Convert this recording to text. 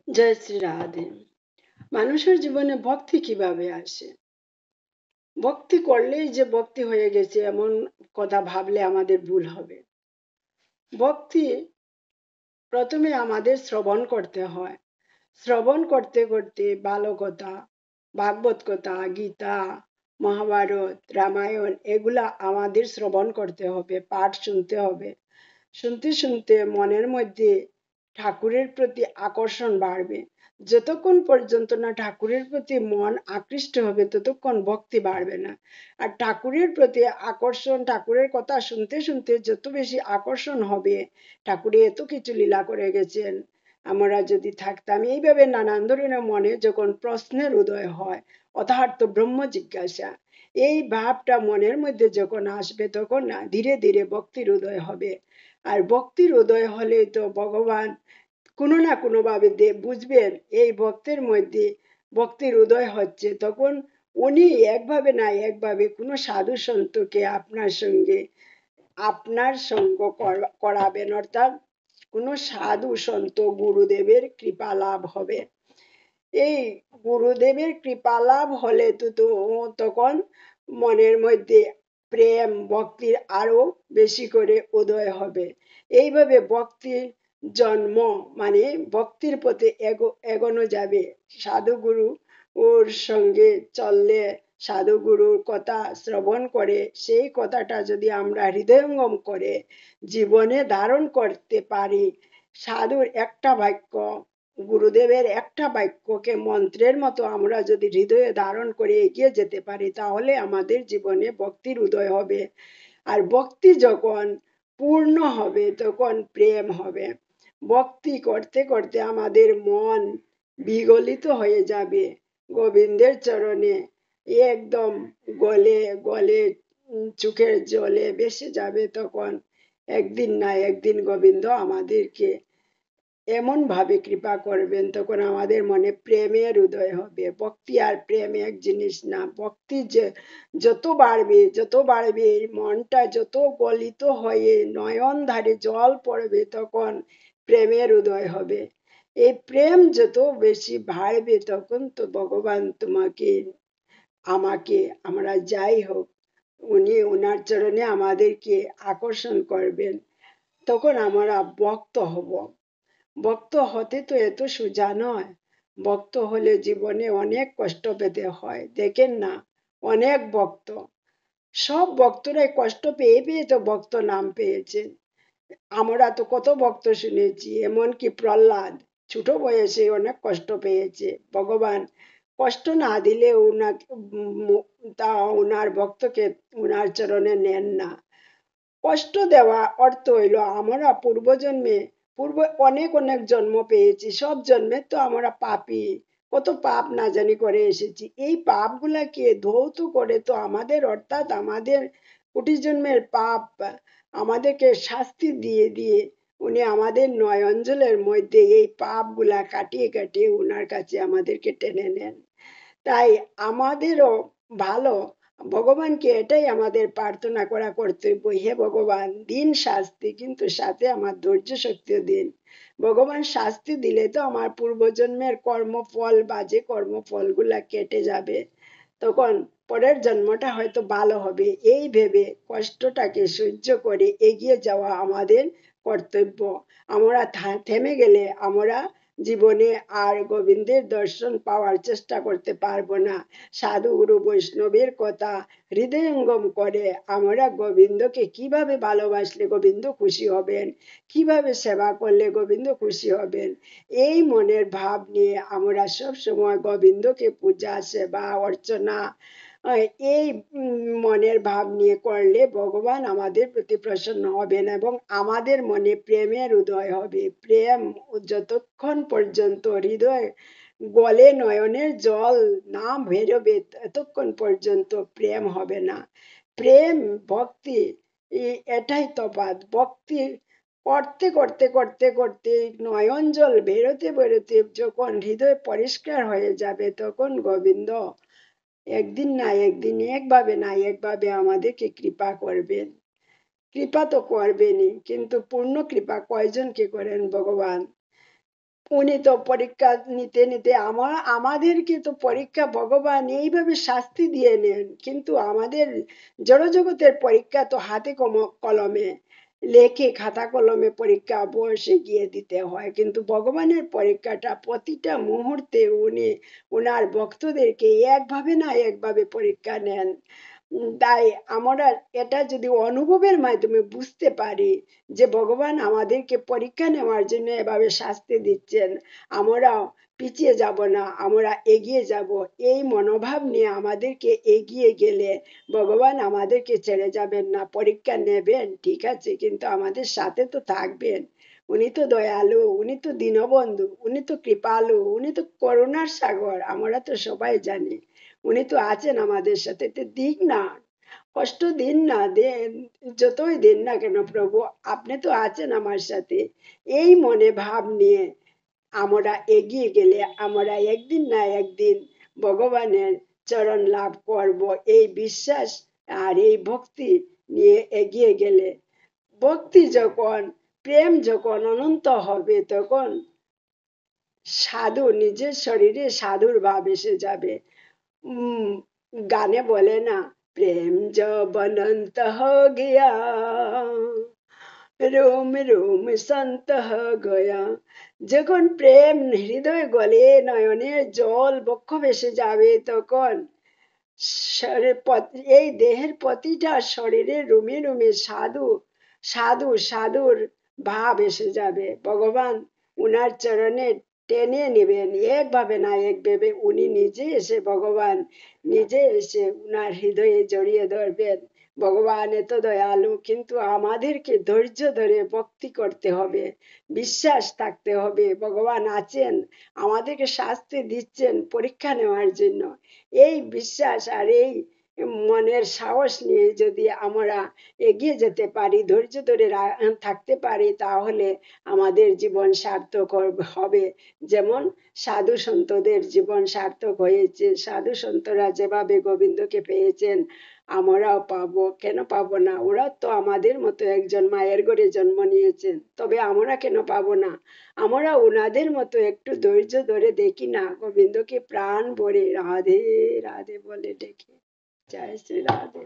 জয় শ্রী রাধে। মানুষের জীবনে ভক্তি কিভাবে আসে? ভক্তি করলেই যে ভক্তি হয়ে গেছে এমন কথা ভাবলে আমাদের ভুল হবে। ভক্তি প্রথমে আমাদের শ্রবণ করতে হয়। শ্রবণ করতে করতে ভালো কথা, ভাগবত কথা, গীতা, মহাভারত, রামায়ণ এগুলা আমাদের শ্রবণ করতে হবে, পাঠ শুনতে হবে। শুনতে শুনতে মনের মধ্যে ঠাকুরের প্রতি আকর্ষণ বাড়বে। যতক্ষণ পর্যন্ত না ঠাকুরের প্রতি মন আকৃষ্ট হবে ততক্ষণ ভক্তি বাড়বে না। আর ঠাকুরের প্রতি আকর্ষণ, ঠাকুরের কথা শুনতে শুনতে যত বেশি আকর্ষণ হবে, ঠাকুরে এত কিছু লীলা করে গেছেন, আমরা যদি থাকতাম এইভাবে নানান ধরনের মনে যখন প্রশ্নের উদয় হয়, অথার্থ ব্রহ্ম জিজ্ঞাসা, এই ভাবটা মনের মধ্যে যখন আসবে তখন না ধীরে ধীরে ভক্তির উদয় হবে। আর ভক্তির উদয় হলে তো ভগবান কোনো না কোনো ভাবে বুঝবেন এই ভক্তের মধ্যে ভক্তির উদয় হচ্ছে, তখন উনি একভাবে না একভাবে কোনো সাধু সন্তকে আপনার সঙ্গ করাবেন, অর্থাৎ কোনো সাধু সন্ত গুরুদেবের কৃপা লাভ হবে। এই গুরুদেবের কৃপা লাভ হলে তো তখন মনের মধ্যে প্রেম ভক্তির আরো বেশি করে উদয় হবে। এইভাবে ভক্তির জন্ম, মানে ভক্তির পথে এগোনো যাবে। সাধুগুরু ওর সঙ্গে চললে, সাধুগুরুর কথা শ্রবণ করে সেই কথাটা যদি আমরা হৃদয়ঙ্গম করে জীবনে ধারণ করতে পারি, সাধুর একটা বাক্য, গুরুদেবের একটা বাক্যকে মন্ত্রের মতো আমরা যদি হৃদয়ে ধারণ করে এগিয়ে যেতে পারি, তাহলে আমাদের জীবনে ভক্তির উদয় হবে। আর ভক্তি যখন পূর্ণ হবে তখন প্রেম হবে। ভক্তি করতে করতে আমাদের মন বিগলিত হয়ে যাবে গোবিন্দের চরণে, একদম গলে গলে চোখের জলে ভেসে যাবে। তখন একদিন না একদিন গোবিন্দ আমাদেরকে এমন ভাবে কৃপা করবেন, তখন আমাদের মনে প্রেমের উদয় হবে। ভক্তি আর প্রেম এক জিনিস না। ভক্তি যে যত বাড়বে মনটা যত গলিত হয়ে নয়ন ধারে জল পড়বে, তখন প্রেমের উদয় হবে। এই প্রেম যত বেশি বাড়বে তখন তো ভগবান তোমাকে আমাকে, আমরা যাই হোক, উনি ওনার চরণে আমাদেরকে আকর্ষণ করবেন, তখন আমরা ভক্ত হব। ভক্ত হতে তো এত সোজা নয়। ভক্ত হলে জীবনে অনেক কষ্ট পেতে হয়। দেখেন না, অনেক ভক্ত, সব ভক্তরাই কষ্ট পেয়ে পেয়ে তো ভক্ত নাম পেয়েছেন। আমরা তো কত ভক্ত শুনেছি, এমনকি প্রহ্লাদ ছোট বয়সে অনেক কষ্ট পেয়েছে। ভগবান কষ্ট না দিলে তা ওনার ভক্তকে ওনার চরণে নেন না। কষ্ট দেওয়া অর্থ হইল আমরা পূর্ব অনেক অনেক জন্ম পেয়েছি, সব জন্মে তো আমরা পাপী, কত পাপ না জানি করে এসেছি। এই পাপগুলাকে ধৌত করে তো আমাদের, অর্থাৎ আমাদের কোটি জন্মের পাপ আমাদেরকে শাস্তি দিয়ে দিয়ে উনি আমাদের নয়ঞ্জলের মধ্যে এই পাপগুলা কাটিয়ে কাটিয়ে উনার কাছে আমাদেরকে টেনে নেন। তাই আমাদেরও ভালো, ভগবানকে এটাই আমাদের প্রার্থনা করা কর্তব্য, হে ভগবান দিন শাস্তি, কিন্তু সাথে আমার ধৈর্য শক্তিও দিন। ভগবান শাস্তি দিলে তো আমার পূর্বজন্মের কর্মফল, বাজে কর্মফলগুলা কেটে যাবে, তখন পরের জন্মটা হয়তো ভালো হবে। এই ভেবে কষ্টটাকে সহ্য করে এগিয়ে যাওয়া আমাদের কর্তব্য। আমরা থেমে গেলে আমরা জীবনে আর গোবিন্দের দর্শন পাওয়ার চেষ্টা করতে পারবো না। সাধু গুরু বৈষ্ণবের কথা হৃদয়ঙ্গম করে আমরা গোবিন্দকে কিভাবে ভালোবাসলে গোবিন্দ খুশি হবেন, কিভাবে সেবা করলে গোবিন্দ খুশি হবেন, এই মনের ভাব নিয়ে আমরা সব সময় গোবিন্দকে পূজা, সেবা, অর্চনা, এই মনের ভাব নিয়ে করলে ভগবান আমাদের প্রতি প্রসন্ন হবেন এবং আমাদের মনে প্রেমের উদয় হবে। প্রেম যতক্ষণ পর্যন্ত হৃদয় গলে নয়নের জল না বেরোবে ততক্ষণ পর্যন্ত প্রেম হবে না। প্রেম ভক্তি এটাই তফাৎ। ভক্তি করতে করতে করতে করতে নয়ন জল বেরোতে বেরোতে যখন হৃদয় পরিষ্কার হয়ে যাবে, তখন গোবিন্দ একদিন না একদিন, একভাবে না একভাবে আমাদেরকে কৃপা করবেন। কৃপা তো করবেনই, কিন্তু পূর্ণ কৃপা কয়জনকে করেন ভগবান? উনি তো পরীক্ষা নিতে নিতে আমাদেরকে তো পরীক্ষা ভগবান এইভাবে শাস্তি দিয়ে নেন, কিন্তু আমাদের জড়জগতের পরীক্ষা তো হাতে কলমে লেখে, খাতা কলমে পরীক্ষা বসে গিয়ে দিতে হয়, কিন্তু ভগবানের পরীক্ষাটা প্রতিটা মুহূর্তে উনি ওনার ভক্তদেরকে একভাবে না একভাবে পরীক্ষা নেন। তাই আমরা এটা যদি অনুভবের মাধ্যমে বুঝতে পারি যে ভগবান আমাদেরকে পরীক্ষা নেওয়ার জন্য এভাবে শাস্তি দিচ্ছেন, আমরা পিছিয়ে যাব না, আমরা এগিয়ে যাব, এই মনোভাব নিয়ে আমাদেরকে এগিয়ে গেলে ভগবান আমাদেরকে ছেড়ে যাবেন না, পরীক্ষা নেবেন ঠিক আছে, কিন্তু আমাদের সাথে তো থাকবেন। উনি তো দয়ালু, উনি তো দীনবন্ধু, উনি তো কৃপালু, উনি তো করুণার সাগর, আমরা তো সবাই জানি। উনি তো আছেন আমাদের সাথে, তো দিক না, কষ্ট দিন না, দেন, যতই দিন না কেন প্রভু, আপনি তো আছেন আমার সাথে। এই মনে ভাব নিয়ে আমরা এগিয়ে গেলে আমরা একদিন না একদিন ভগবানের চরণ লাভ করব, এই বিশ্বাস আর এই ভক্তি নিয়ে এগিয়ে গেলে, ভক্তি যখন, প্রেম যখন অনন্ত হবে, তখন সাধু নিজের শরীরে সাধুর ভাব এসে যাবে। গানে বলে না, প্রেম जब अनंत हो गया रोम रोम संत हो गया। যখন প্রেম হৃদয় গলে নয়নের জল বক্ষ ভেসে যাবে, তখন এই দেহের প্রতিটা শরীরে রুমে রুমে সাধু সাধু সাধুর ভাব এসে যাবে। ভগবান উনার চরণে টেনে নেবেন, একভাবে না একভাবে উনি নিজে এসে, ভগবান নিজে এসে উনার হৃদয়ে জড়িয়ে ধরবেন। ভগবান এত দয়ালু, কিন্তু আমাদেরকে ধৈর্য ধরে ভক্তি করতে হবে, বিশ্বাস থাকতে হবে। ভগবান আছেন, আমাদেরকে শাস্তি দিচ্ছেন পরীক্ষা নেওয়ার জন্য। এই বিশ্বাস আর এই মনের সাহস নিয়ে যদি আমরা এগিয়ে যেতে পারি, ধৈর্য ধরে থাকতে পারি, তাহলে আমাদের জীবন সার্থক হবে। যেমন সাধু সন্তদের জীবন সার্থক হয়েছে, সাধু সন্তরা যেভাবে গোবিন্দকে পেয়েছেন, আমরাও পাবো, কেন পাবো না? ওরা তো আমাদের মতো একজন মায়ের ঘরে জন্ম নিয়েছেন, তবে আমরা কেন পাবো না? আমরা ওনাদের মতো একটু ধৈর্য ধরে দেখি না, গোবিন্দকে প্রাণ ভরে রাধে রাধে বলে ডেকে। জয় শ্রী রাধে।